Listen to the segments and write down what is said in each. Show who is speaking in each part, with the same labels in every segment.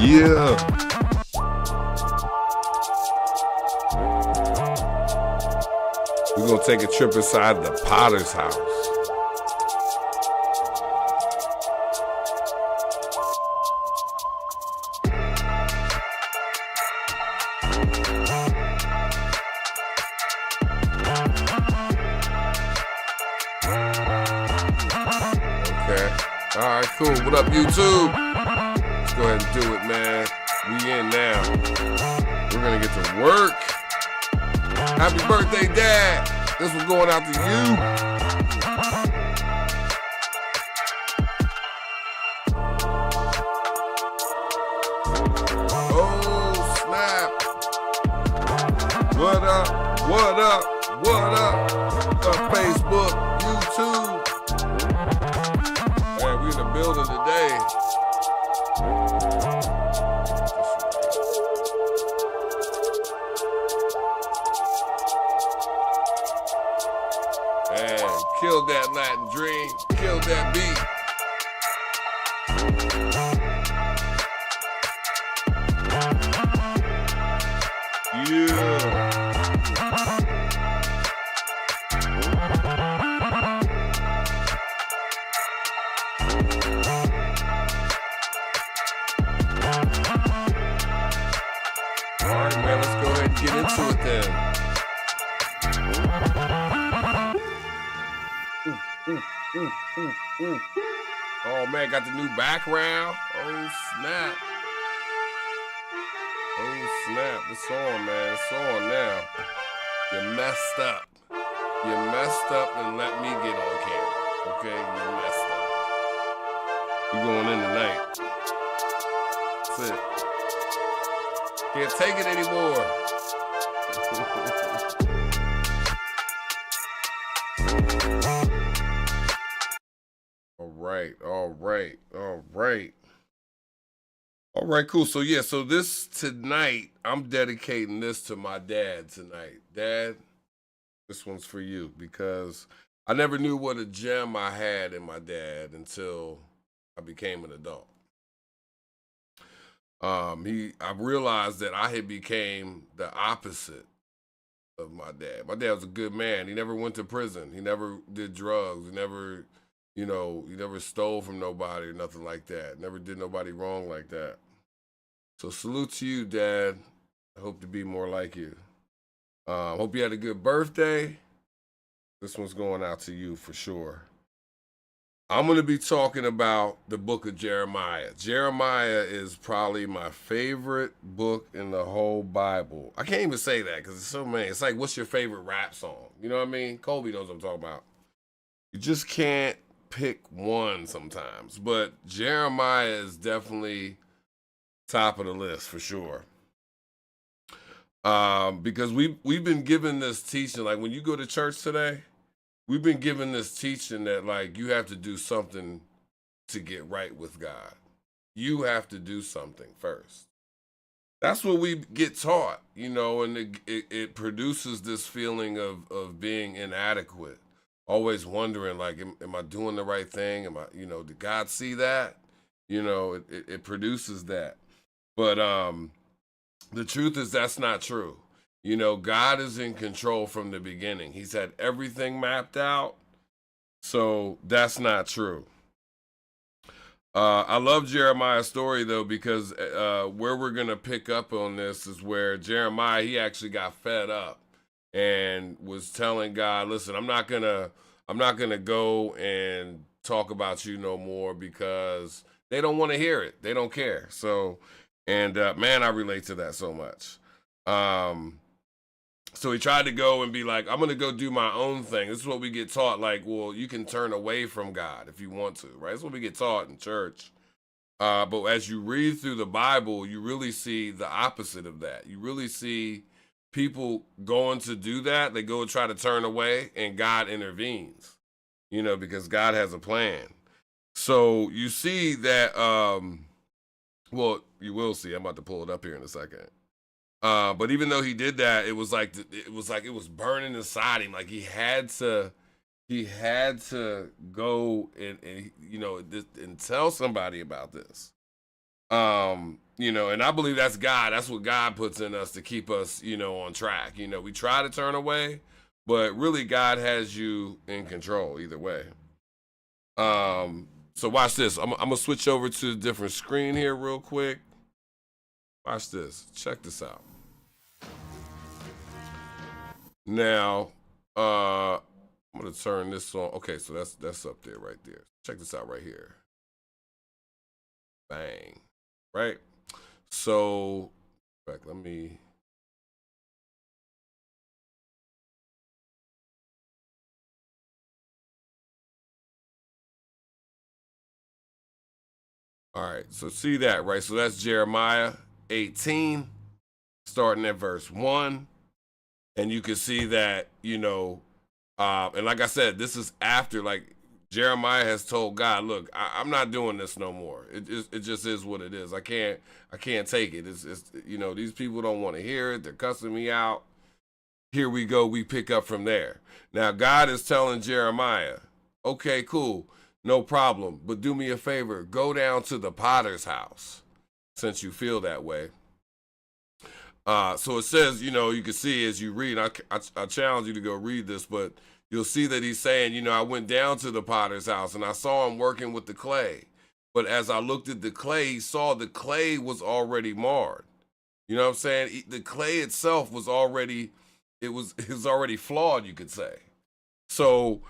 Speaker 1: Yeah. We're going to take a trip inside the Potter's house. Okay. All right, cool. What up, YouTube? Let's go ahead and do it, man. We in now. We're going to get to work. Happy birthday, Dad. This one's going out to you. Oh, snap. What up? What up? What up? Facebook, YouTube. Man, we in the building today. Man, kill that Latin dream. Kill that beat. Yeah. All right, man, let's go ahead and get into it then. Oh man, got the new background. Oh snap. Oh snap. It's on, man. It's on now. You messed up. You messed up and let me get on camera. Okay? You messed up. We going in tonight. That's it. Can't take it anymore. All right, cool. So yeah, so this tonight, I'm dedicating this to my dad tonight. Dad, this one's for you because I never knew what a gem I had in my dad until I became an adult. I realized that I had became the opposite of my dad. My dad was a good man. He never went to prison. He never did drugs. He never, he never stole from nobody or nothing like that. Never did nobody wrong like that. So salute to you, Dad. I hope to be more like you. Hope you had a good birthday. This one's going out to you for sure. I'm going to be talking about the book of Jeremiah. Jeremiah is probably my favorite book in the whole Bible. I can't even say that because it's so many. It's like, what's your favorite rap song? You know what I mean? Kobe knows what I'm talking about. You just can't pick one sometimes. But Jeremiah is definitely top of the list for sure. Because we've been given this teaching, like when you go to church today, we've been given this teaching that like you have to do something to get right with God. You have to do something first. That's what we get taught, and it produces this feeling of being inadequate. Always wondering, like, am I doing the right thing? Did God see that? It produces that. But the truth is that's not true. God is in control from the beginning. He's had everything mapped out. So that's not true. I love Jeremiah's story, though, because where we're going to pick up on this is where Jeremiah, he actually got fed up and was telling God, listen, I'm not going to go and talk about you no more because they don't want to hear it. They don't care. So, and man, I relate to that so much. So he tried to go and be like, I'm going to go do my own thing. This is what we get taught. Like, well, you can turn away from God if you want to, right? That's what we get taught in church. But as you read through the Bible, you really see the opposite of that. You really see people going to do that, they go and try to turn away, and God intervenes, because God has a plan. So you see that, well, you will see. I'm about to pull it up here in a second. But even though he did that, it was like it was burning inside him. Like he had to go and tell somebody about this. And I believe that's God. That's what God puts in us to keep us, on track. We try to turn away, but really God has you in control either way. So watch this. I'm gonna switch over to a different screen here real quick. Watch this. Check this out. Now, I'm gonna turn this on. Okay, so that's up there right there. Check this out right here. Bang. Right? So, in fact, let me. All right, so see that, right? So that's Jeremiah 18, starting at verse 1. And you can see that, and like I said, this is after, like, Jeremiah has told God, look, I'm not doing this no more. It just is what it is. I can't take it. It's these people don't want to hear it. They're cussing me out. Here we go. We pick up from there. Now, God is telling Jeremiah, okay, cool. No problem. But do me a favor. Go down to the potter's house since you feel that way. So it says, you can see as you read, I challenge you to go read this, but you'll see that he's saying, I went down to the potter's house and I saw him working with the clay. But as I looked at the clay, he saw the clay was already marred. You know what I'm saying? The clay itself was already, it was already flawed, you could say. So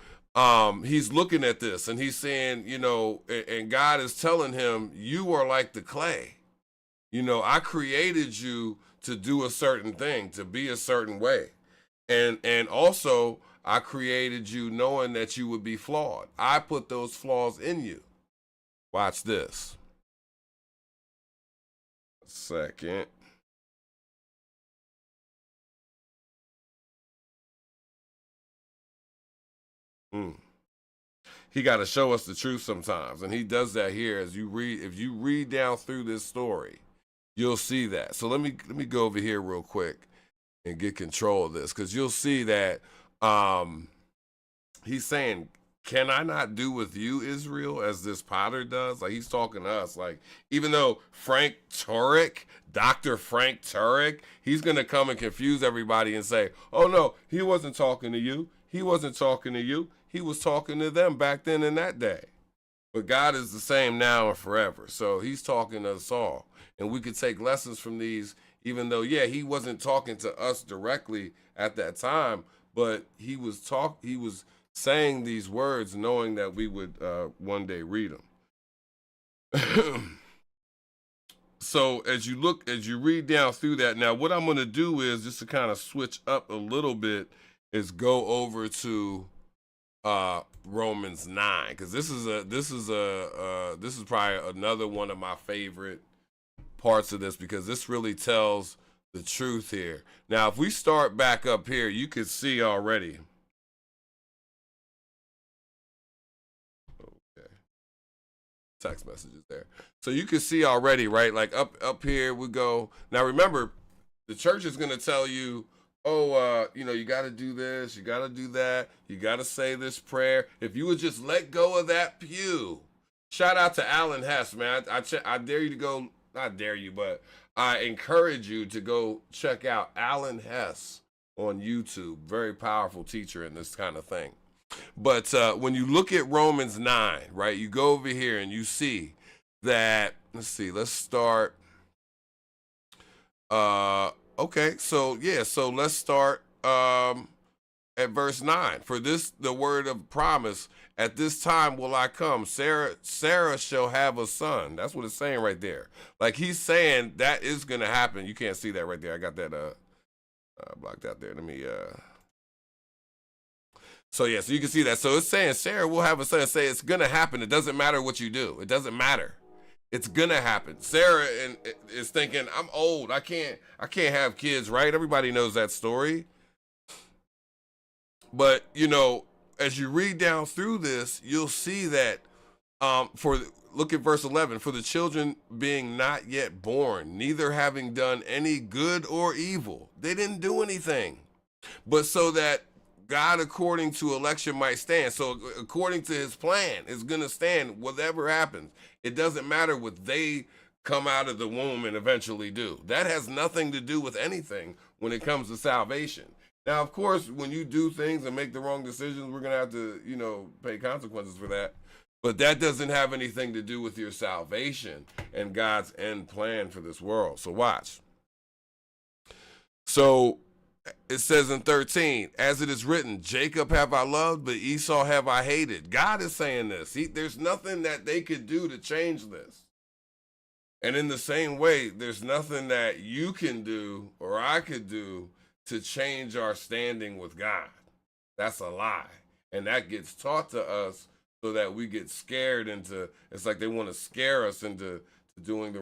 Speaker 1: he's looking at this and he's saying, and God is telling him, you are like the clay. I created you to do a certain thing, to be a certain way. And also, I created you knowing that you would be flawed. I put those flaws in you. Watch this. A second. He got to show us the truth sometimes. And he does that here as you read. If you read down through this story, you'll see that. So let me go over here real quick and get control of this, because you'll see that he's saying, can I not do with you, Israel, as this potter does? Like, he's talking to us. Like, even though Dr. Frank Turek, he's going to come and confuse everybody and say, oh, no, he wasn't talking to you. He wasn't talking to you. He was talking to them back then in that day. But God is the same now and forever. So he's talking to us all. And we could take lessons from these, even though, yeah, he wasn't talking to us directly at that time, but he was saying these words knowing that we would one day read them. So as you read down through that, now what I'm going to do is, just to kind of switch up a little bit, is go over to Romans 9, because this is probably another one of my favorite parts of this, because this really tells the truth here. Now, if we start back up here, you can see already. Okay. Text messages there. So you can see already, right? Like up here we go. Now remember, the church is going to tell you, oh, you got to do this, you got to do that, you got to say this prayer. If you would just let go of that pew. Shout out to Alan Hess, man. I dare you to go, not dare you, but I encourage you to go check out Alan Hess on YouTube. Very powerful teacher in this kind of thing. But when you look at Romans 9, right, you go over here and you see that, let's start. Okay, so let's start at verse 9. For this, the word of promise, at this time will I come. Sarah shall have a son. That's what it's saying right there. Like, he's saying that is going to happen. You can't see that right there. I got that blocked out there. Let me so you can see that. So it's saying Sarah will have a son. Say it's going to happen. It doesn't matter what you do. It doesn't matter. It's gonna happen. Sarah is thinking, I'm old. I can't have kids, right? Everybody knows that story. But as you read down through this, you'll see that for look at verse 11, for the children being not yet born, neither having done any good or evil. They didn't do anything, but so that God, according to election, might stand. So according to his plan, is going to stand whatever happens. It doesn't matter what they come out of the womb and eventually do. That has nothing to do with anything when it comes to salvation. Now, of course, when you do things and make the wrong decisions, we're going to have to, pay consequences for that. But that doesn't have anything to do with your salvation and God's end plan for this world. So watch. So it says in 13, as it is written, Jacob have I loved, but Esau have I hated. God is saying this. There's nothing that they could do to change this. And in the same way, there's nothing that you can do or I could do to change our standing with God. That's a lie. And that gets taught to us so that we get scared into, it's like they want to scare us into doing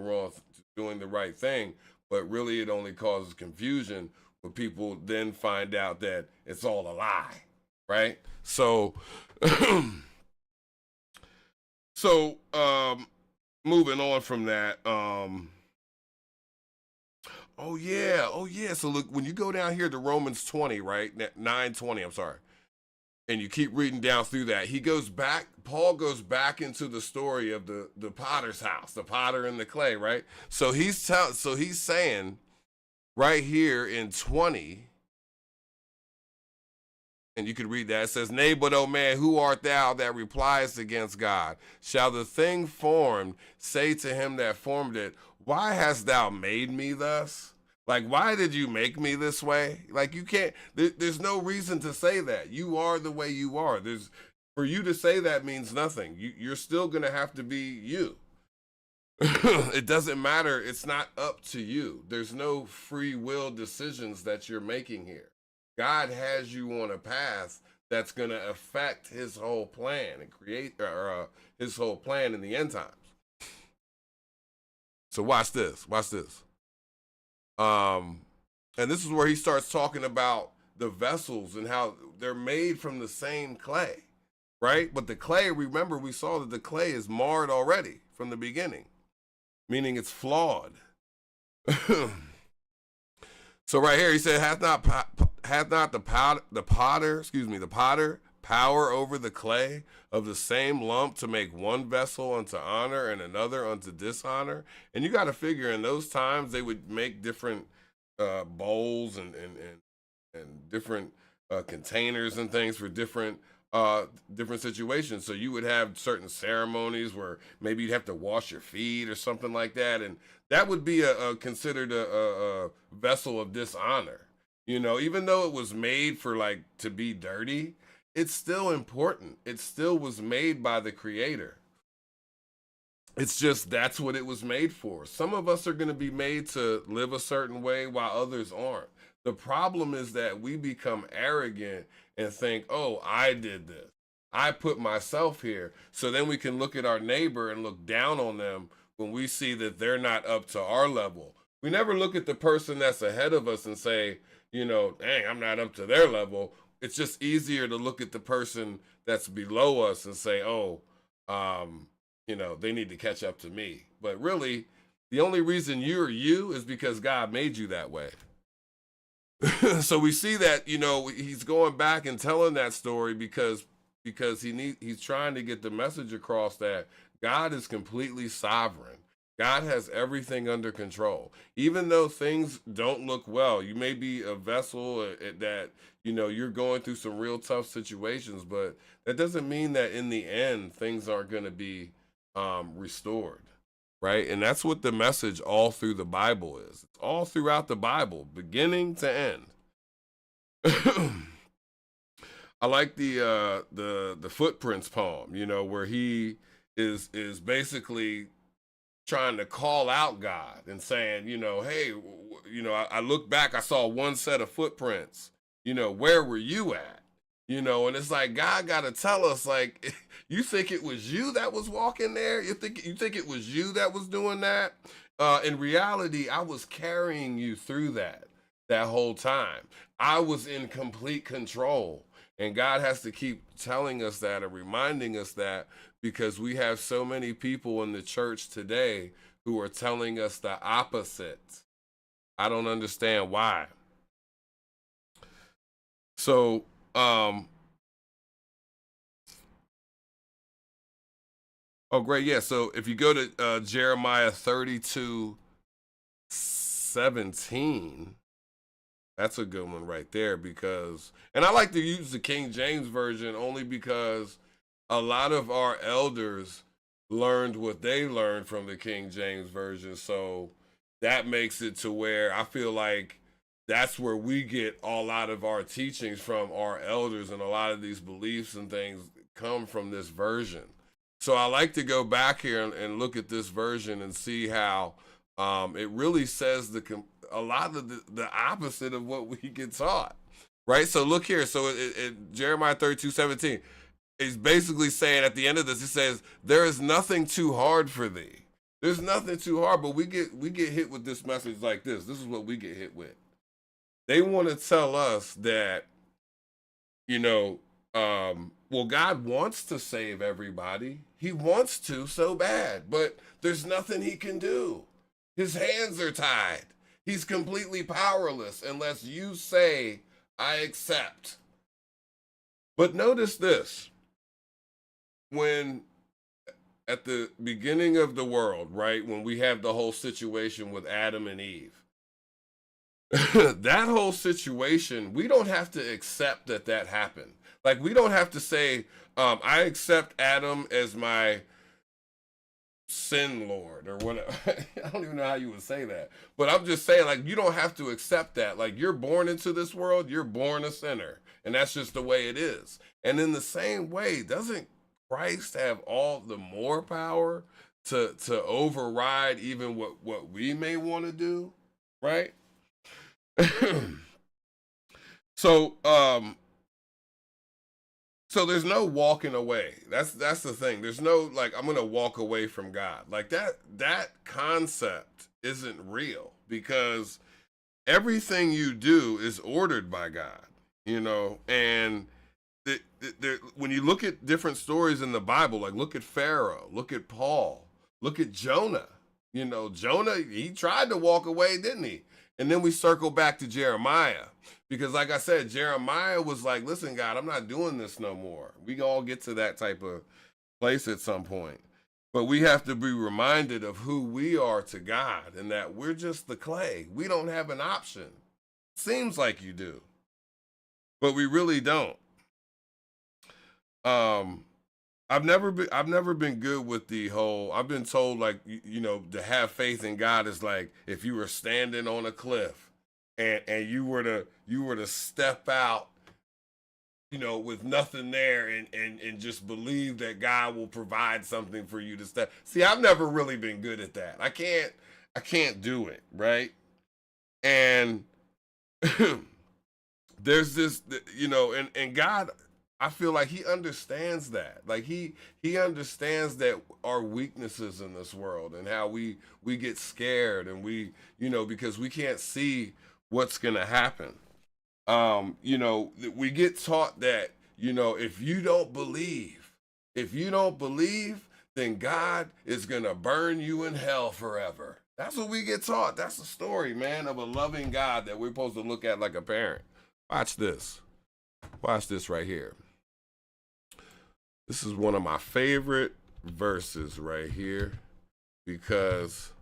Speaker 1: doing the right thing. But really it only causes confusion when people then find out that it's all a lie, right? So, moving on from that, oh yeah. So look, when you go down here to Romans 20, right? 9:20, I'm sorry. And you keep reading down through that. Paul goes back into the story of the potter's house, the potter and the clay, right? So he's saying right here in 20, and you can read that, it says, nay, but, O man, who art thou that repliest against God? Shall the thing formed say to him that formed it, why hast thou made me thus? Like, why did you make me this way? Like, you can't, there's no reason to say that. You are the way you are. For you to say that means nothing. You're still going to have to be you. It doesn't matter. It's not up to you. There's no free will decisions that you're making here. God has you on a path that's going to affect his whole plan and create his whole plan in the end times. So watch this. And this is where he starts talking about the vessels and how they're made from the same clay, right? But the clay, remember, we saw that the clay is marred already from the beginning, meaning it's flawed. So right here, he said, hath not the potter power over the clay of the same lump to make one vessel unto honor and another unto dishonor? And you got to figure in those times they would make different bowls and different containers and things for different situations. So you would have certain ceremonies where maybe you'd have to wash your feet or something like that, and that would be considered a vessel of dishonor. Even though it was made for to be dirty, it's still important. It still was made by the Creator. It's just that's what it was made for. Some of us are going to be made to live a certain way while others aren't. The problem is that we become arrogant and think, oh, I did this. I put myself here. So then we can look at our neighbor and look down on them when we see that they're not up to our level. We never look at the person that's ahead of us and say, dang, I'm not up to their level. It's just easier to look at the person that's below us and say, oh, they need to catch up to me. But really, the only reason you're you is because God made you that way. So we see that, he's going back and telling that story because he's trying to get the message across that God is completely sovereign. God has everything under control. Even though things don't look well, you may be a vessel that, you're going through some real tough situations, but that doesn't mean that in the end, things aren't going to be restored, right? And that's what the message all through the Bible is. It's all throughout the Bible, beginning to end. I like the Footprints poem, where he is basically trying to call out God and saying, hey, I look back, I saw one set of footprints, where were you at? You know, and it's like God got to tell us, like, you think it was you that was walking there? You think it was you that was doing that? In reality, I was carrying you through that whole time. I was in complete control. And God has to keep telling us that and reminding us that, because we have so many people in the church today who are telling us the opposite. I don't understand why. So, oh, great. Yeah. So if you go to Jeremiah 32:17, that's a good one right there, because, and I like to use the King James Version only because a lot of our elders learned what they learned from the King James Version. So that makes it to where I feel like that's where we get a lot of our teachings from our elders, and a lot of these beliefs and things come from this version. So I like to go back here and look at this version and see how it really says a lot of the opposite of what we get taught, right? So look here. So Jeremiah 32:17, it's basically saying at the end of this, it says, there is nothing too hard for thee. There's nothing too hard, but we get hit with this message like this. This is what we get hit with. They want to tell us that, you know, well, God wants to save everybody. He wants to so bad, but there's nothing he can do. His hands are tied. He's completely powerless unless you say, I accept. But notice this. When at the beginning of the world, right, when we have the whole situation with Adam and Eve, that whole situation, we don't have to accept that happened. Like, we don't have to say, I accept Adam as my sin lord or whatever. I don't even know how you would say that, but I'm just saying, like, you don't have to accept that. Like, you're born into this world, you're born a sinner, and that's just the way it is. And in the same way, doesn't Christ have all the more power to override even what we may want to do, right? So so there's no walking away. That's the thing. There's no, like, I'm gonna walk away from God. Like, that concept isn't real, because everything you do is ordered by God, you know. And when you look at different stories in the Bible, like, look at Pharaoh, look at Paul, look at Jonah. You know, Jonah, he tried to walk away, didn't he? And then we circle back to Jeremiah, because, like I said, Jeremiah was like, listen, God, I'm not doing this no more. We all get to that type of place at some point. But we have to be reminded of who we are to God, and that we're just the clay. We don't have an option. Seems like you do, but we really don't. I've never been good with the whole, I've been told, like, you know, to have faith in God is like if you were standing on a cliff and you were to step out, you know, with nothing there, and just believe that God will provide something for you to step. See, I've never really been good at that. I can't do it, right? And there's this, you know, and God, I feel like he understands that. Like, he understands that our weaknesses in this world, and how we get scared, and we, you know, because we can't see what's going to happen. You know, we get taught that, you know, if you don't believe, then God is going to burn you in hell forever. That's what we get taught. That's the story, man, of a loving God that we're supposed to look at like a parent. Watch this. Watch this right here. This is one of my favorite verses right here, because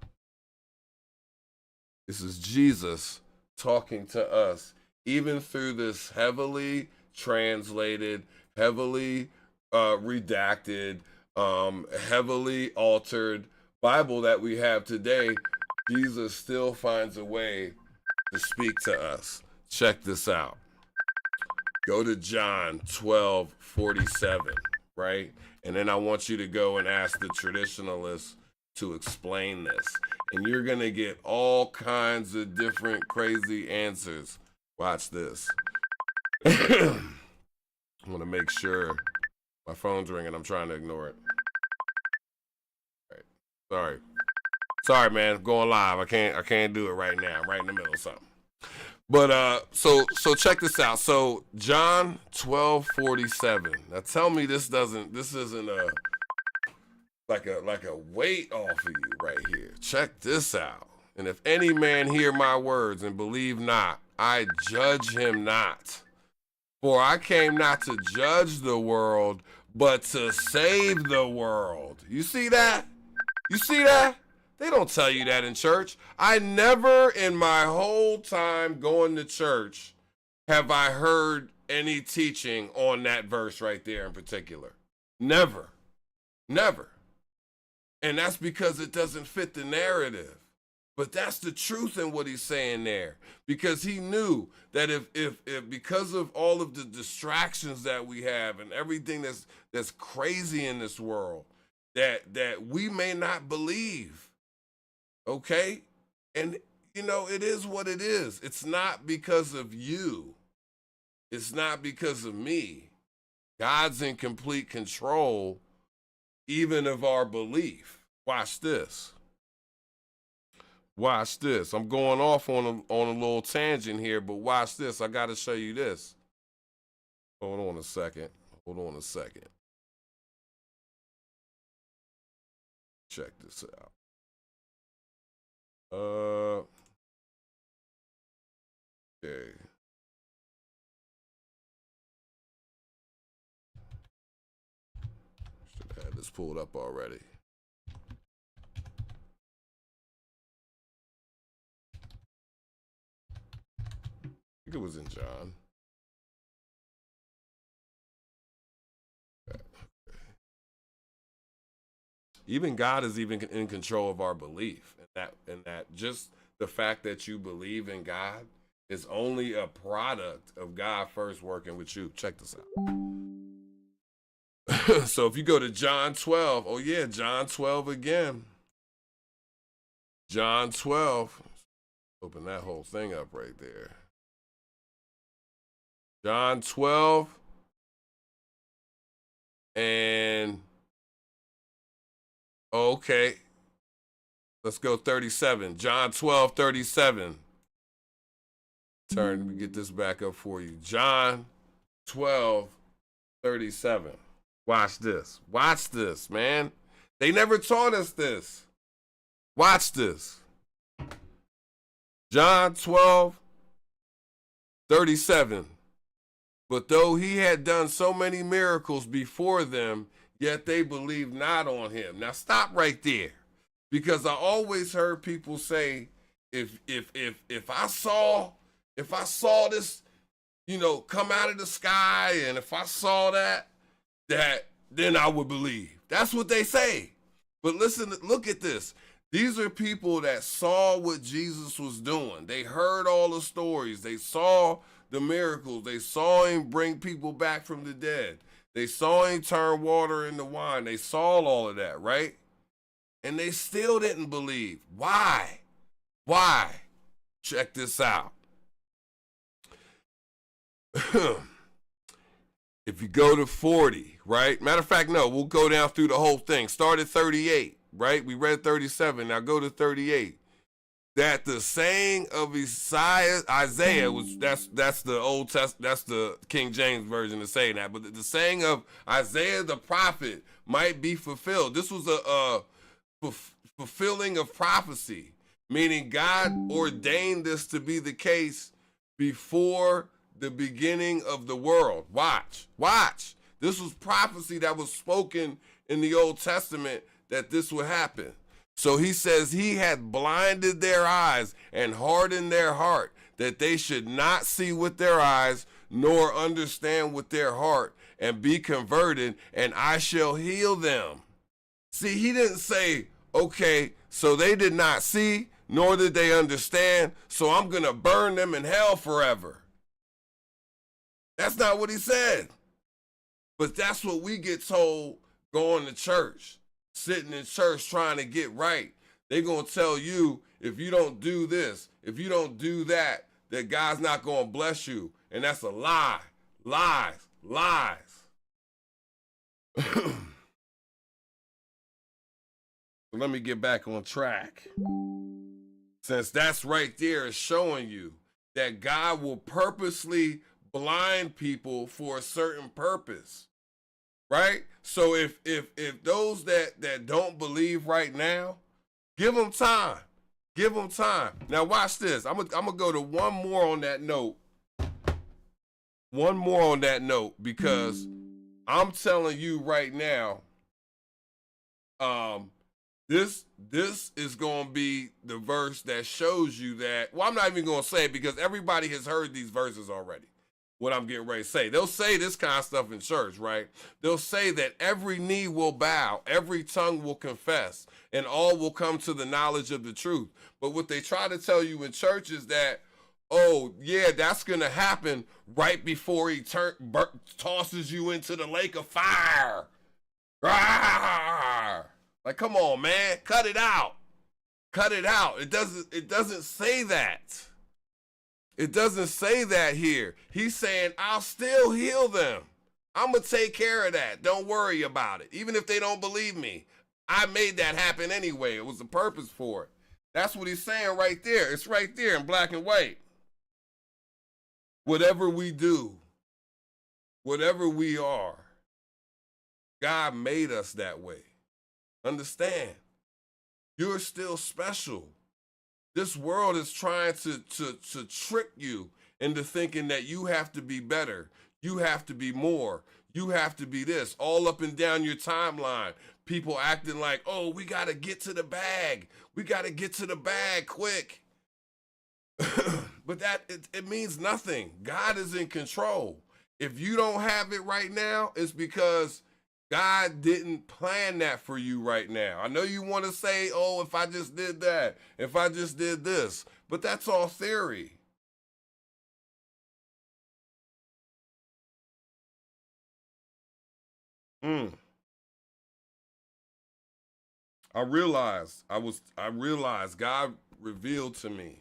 Speaker 1: this is Jesus talking to us, even through this heavily translated, heavily redacted, heavily altered Bible that we have today. Jesus still finds a way to speak to us. Check this out. Go to John 12:47, right? And then I want you to go and ask the traditionalists to explain this. And you're going to get all kinds of different crazy answers. Watch this. I want to make sure my phone's ringing. I'm trying to ignore it. All right. Sorry, man. I'm going live. I can't do it right now. I'm right in the middle of something. But so check this out. So John 12:47. Now tell me this isn't a like a weight off of you right here. Check this out. And if any man hear my words and believe not, I judge him not. For I came not to judge the world, but to save the world. You see that? You see that? They don't tell you that in church. I never in my whole time going to church have I heard any teaching on that verse right there in particular. Never. Never. And that's because it doesn't fit the narrative. But that's the truth in what he's saying there. Because he knew that if because of all of the distractions that we have and everything that's crazy in this world, that we may not believe. Okay? And you know, it is what it is. It's not because of you. It's not because of me. God's in complete control even of our belief. Watch this. Watch this. I'm going off on a little tangent here, but watch this. I got to show you this. Hold on a second. Check this out. Okay. Should have had this pulled up already. I think it was in John. Even God is even in control of our belief, and that just the fact that you believe in God is only a product of God first working with you. Check this out. So if you go to John 12, oh yeah, John 12 again. John 12. Open that whole thing up right there. John 12 and okay, let's go 37. John 12:37. Let me get this back up for you. John 12:37. Watch this. Watch this, man. They never taught us this. Watch this. John 12:37. But though he had done so many miracles before them, yet they believed not on him. Now stop right there. Because I always heard people say, if I saw this, you know, come out of the sky, and if I saw that then I would believe. That's what they say. But listen, look at this. These are people that saw what Jesus was doing. They heard all the stories. They saw the miracles. They saw him bring people back from the dead. They saw him turn water into wine. They saw all of that, right? And they still didn't believe. Why? Why? Check this out. If you go to 40, right? Matter of fact, no, we'll go down through the whole thing. Start at 38, right? We read 37. Now go to 38. That the saying of Isaiah was that's the Old Testament, that's the King James version of saying that, but the saying of Isaiah the prophet might be fulfilled. This was a fulfilling of prophecy, meaning God ordained this to be the case before the beginning of the world. Watch. This was prophecy that was spoken in the Old Testament that this would happen. So he says he had blinded their eyes and hardened their heart, that they should not see with their eyes, nor understand with their heart, and be converted, and I shall heal them. See, he didn't say, okay, so they did not see, nor did they understand, so I'm going to burn them in hell forever. That's not what he said. But that's what we get told going to church. Sitting in church trying to get right. They're going to tell you, if you don't do this, if you don't do that, that God's not going to bless you. And that's a lie. Lies. Lies. Let me get back on track. Since that's right there is showing you that God will purposely blind people for a certain purpose. Right? So if those that don't believe right now, give them time. Give them time. Now watch this. I'm gonna go to one more on that note. One more on that note, because I'm telling you right now, this is going to be the verse that shows you that. Well, I'm not even going to say it because everybody has heard these verses already. What I'm getting ready to say. They'll say this kind of stuff in church, right? They'll say that every knee will bow, every tongue will confess, and all will come to the knowledge of the truth. But what they try to tell you in church is that, oh, yeah, that's going to happen right before he tosses you into the lake of fire. Rawr! Like, come on, man, cut it out. Cut it out. It doesn't say that. It doesn't say that here. He's saying, I'll still heal them. I'm going to take care of that. Don't worry about it. Even if they don't believe me, I made that happen anyway. It was a purpose for it. That's what he's saying right there. It's right there in black and white. Whatever we do, whatever we are, God made us that way. Understand, you're still special. This world is trying to trick you into thinking that you have to be better, you have to be more, you have to be this. All up and down your timeline, people acting like, oh, we got to get to the bag. We got to get to the bag quick. But it means nothing. God is in control. If you don't have it right now, it's because God didn't plan that for you right now. I know you want to say, oh, if I just did that, if I just did this, but that's all theory. I realized God revealed to me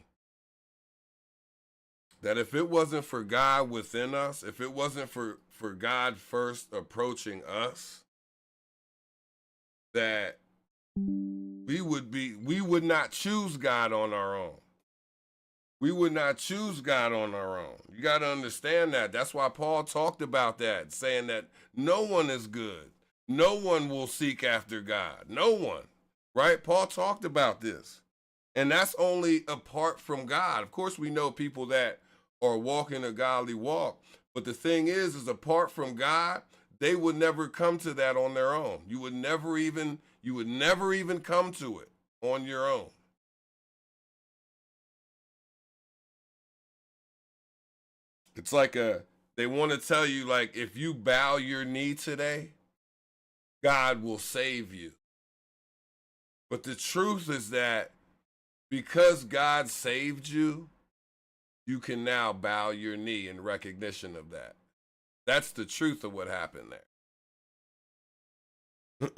Speaker 1: that if it wasn't for God within us, if it wasn't for God first approaching us, that we would not choose God on our own. We would not choose God on our own. You got to understand that. That's why Paul talked about that, saying that no one is good. No one will seek after God. No one, right? Paul talked about this. And that's only apart from God. Of course, we know people that are walking a godly walk. But the thing is apart from God, they would never come to that on their own. You would never even come to it on your own. It's like they want to tell you, like, if you bow your knee today, God will save you. But the truth is that because God saved you, you can now bow your knee in recognition of that. That's the truth of what happened there.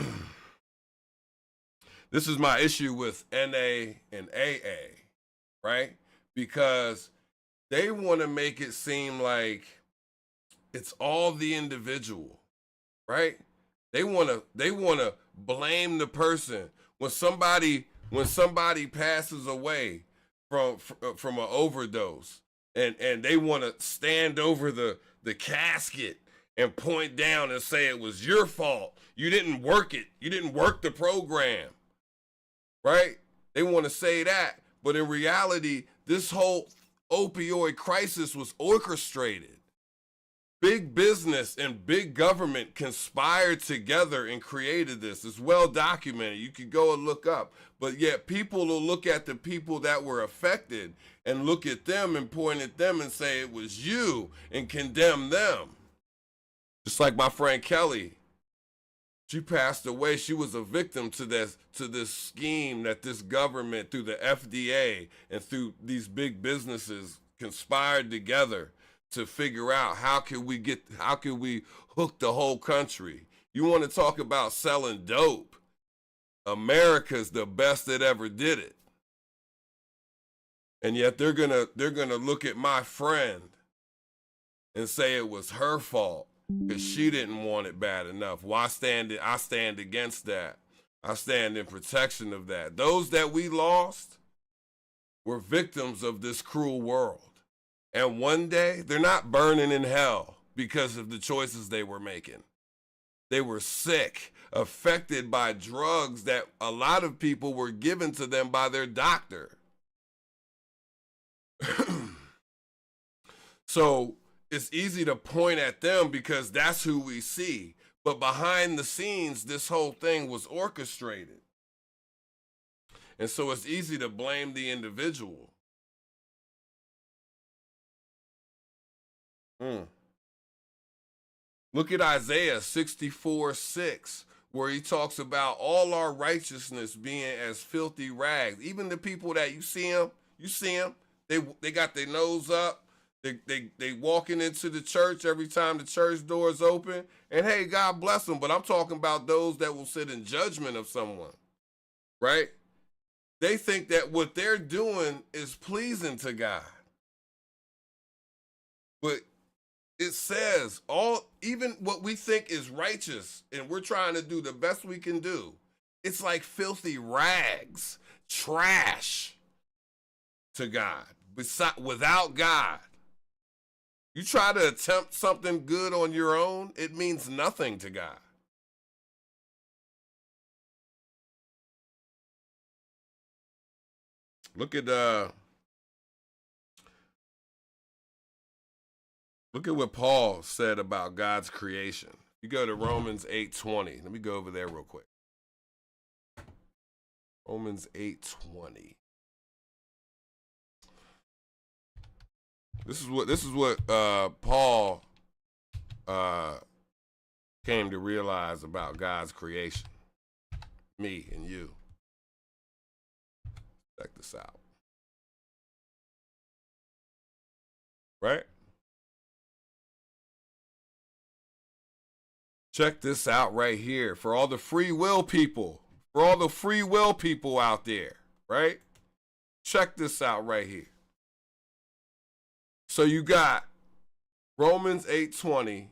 Speaker 1: This is my issue with NA and AA, right? Because they want to make it seem like it's all the individual, right? They want to blame the person when somebody passes away from an overdose, and they want to stand over the casket and point down and say it was your fault. You didn't work it. You didn't work the program, right? They want to say that, but in reality, this whole opioid crisis was orchestrated. Big business and big government conspired together and created this. It's well documented. You could go and look up. But yet people will look at the people that were affected and look at them and point at them and say it was you and condemn them. Just like my friend Kelly. She passed away. She was a victim to this scheme that this government, through the FDA and through these big businesses, conspired together to figure out how can we hook the whole country. You want to talk about selling dope? America's the best that ever did it. And yet they're gonna look at my friend and say it was her fault because she didn't want it bad enough. Well, I stand against that. I stand in protection of that. Those that we lost were victims of this cruel world. And one day, they're not burning in hell because of the choices they were making. They were sick, affected by drugs that a lot of people were given to them by their doctor. So it's easy to point at them because that's who we see. But behind the scenes, this whole thing was orchestrated. And so it's easy to blame the individual. Look at Isaiah 64:6, where he talks about all our righteousness being as filthy rags. Even the people that you see them, they got their nose up. They walking into the church every time the church doors open. And hey, God bless them. But I'm talking about those that will sit in judgment of someone, right? They think that what they're doing is pleasing to God. But it says even what we think is righteous, and we're trying to do the best we can do, it's like filthy rags, trash to God. Without God, you try to attempt something good on your own, it means nothing to God. Look at what Paul said about God's creation. You go to Romans 8:20. Let me go over there real quick. Romans 8:20. This is what Paul came to realize about God's creation. Me and you. Check this out. Right? Check this out right here. For all the free will people. For all the free will people out there. Right? Check this out right here. So you got Romans 8:20,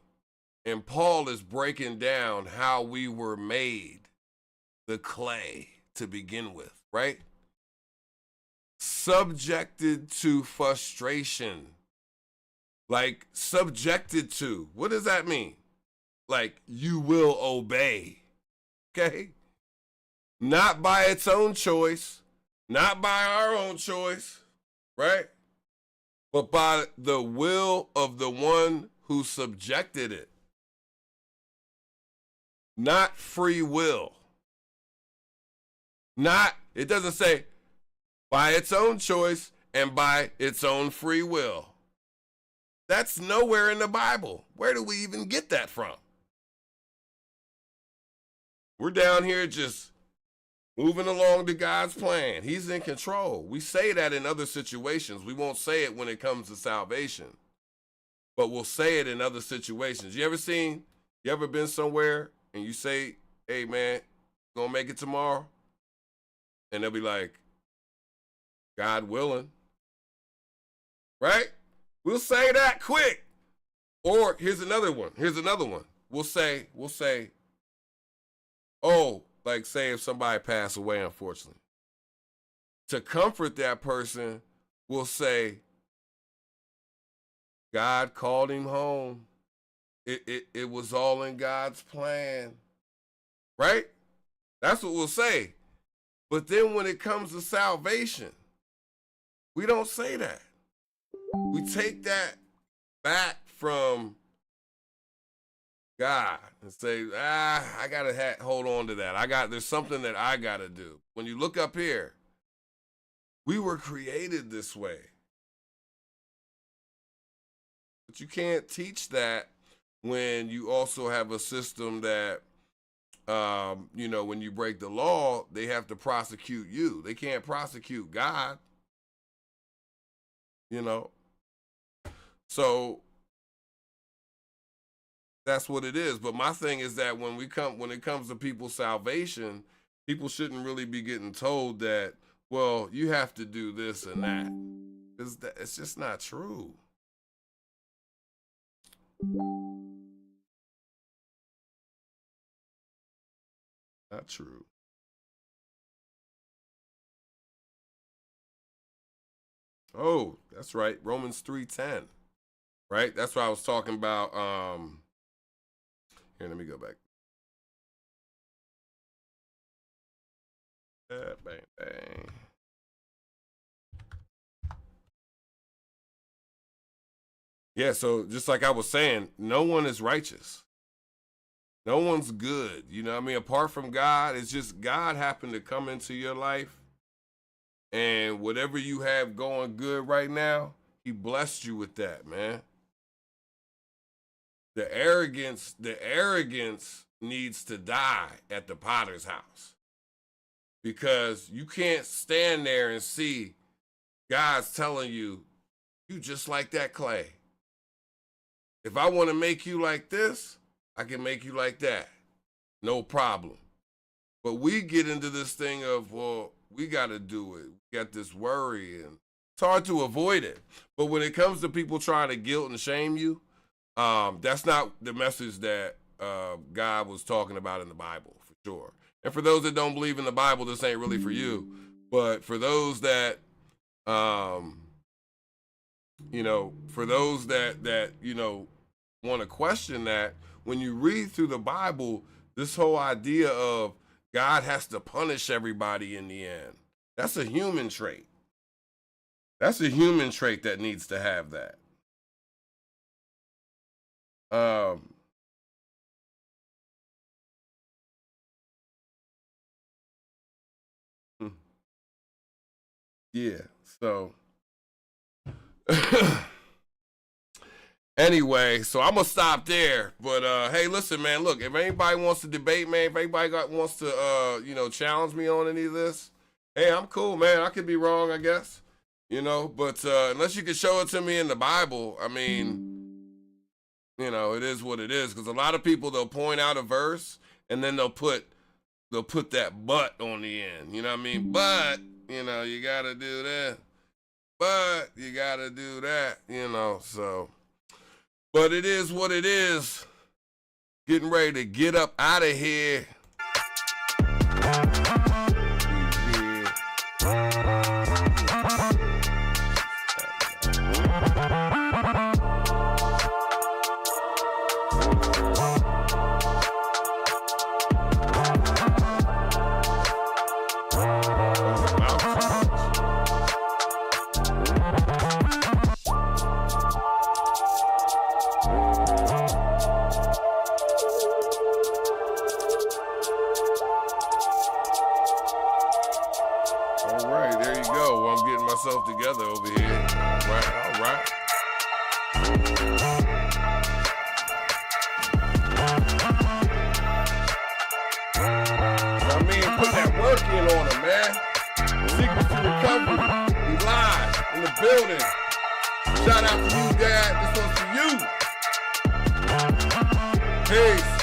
Speaker 1: and Paul is breaking down how we were made, the clay to begin with, right? Subjected to frustration. Like, subjected to. What does that mean? Like, you will obey. Okay? Not by its own choice, not by our own choice, right? But by the will of the one who subjected it. Not free will. It doesn't say by its own choice and by its own free will. That's nowhere in the Bible. Where do we even get that from? We're down here just moving along to God's plan. He's in control. We say that in other situations. We won't say it when it comes to salvation, but we'll say it in other situations. You ever been somewhere and you say, hey man, gonna make it tomorrow? And they'll be like, God willing. Right? We'll say that quick. Or here's another one. We'll say, oh, like say if somebody passed away, unfortunately. To comfort that person, we'll say, God called him home. It was all in God's plan. Right? That's what we'll say. But then when it comes to salvation, we don't say that. We take that back from God and say, I gotta hold on to that. There's something that I gotta do. When you look up here, we were created this way. But you can't teach that when you also have a system that, when you break the law, they have to prosecute you. They can't prosecute God. So that's what it is. But my thing is that when it comes to people's salvation, people shouldn't really be getting told that, well, you have to do this and that. It's just not true. Not true. Oh, that's right. Romans 3:10. Right? That's what I was talking about. Here, let me go back. Bang, bang. Yeah, so just like I was saying, no one is righteous. No one's good. You know what I mean? Apart from God, it's just God happened to come into your life. And whatever you have going good right now, he blessed you with that, man. The arrogance needs to die at the potter's house. Because you can't stand there and see God's telling you, you just like that clay. If I want to make you like this, I can make you like that. No problem. But we get into this thing of, well, we got to do it. We got this worry, and it's hard to avoid it. But when it comes to people trying to guilt and shame you, that's not the message that God was talking about in the Bible, for sure. And for those that don't believe in the Bible, this ain't really for you. But for those that, you know, for those that you know, want to question that, when you read through the Bible, this whole idea of God has to punish everybody in the end, that's a human trait. That's a human trait that needs to have that. Yeah, so anyway, so I'm gonna stop there. But hey, listen, man, look, if anybody wants to debate, man, if anybody wants to you know, challenge me on any of this, hey, I'm cool, man. I could be wrong, I guess. You know, but unless you can show it to me in the Bible, I mean, you know, it is what it is. Because a lot of people, they'll point out a verse and then they'll put that but on the end. You know what I mean? But, you know, you got to do that. But you got to do that, you know, so. But it is what it is. Getting ready to get up out of here. Together over here. All right. I mean, put that work in on him, man. Secrets to recovery. We live in the building. Shout out to you, Dad. This one's for you. Peace.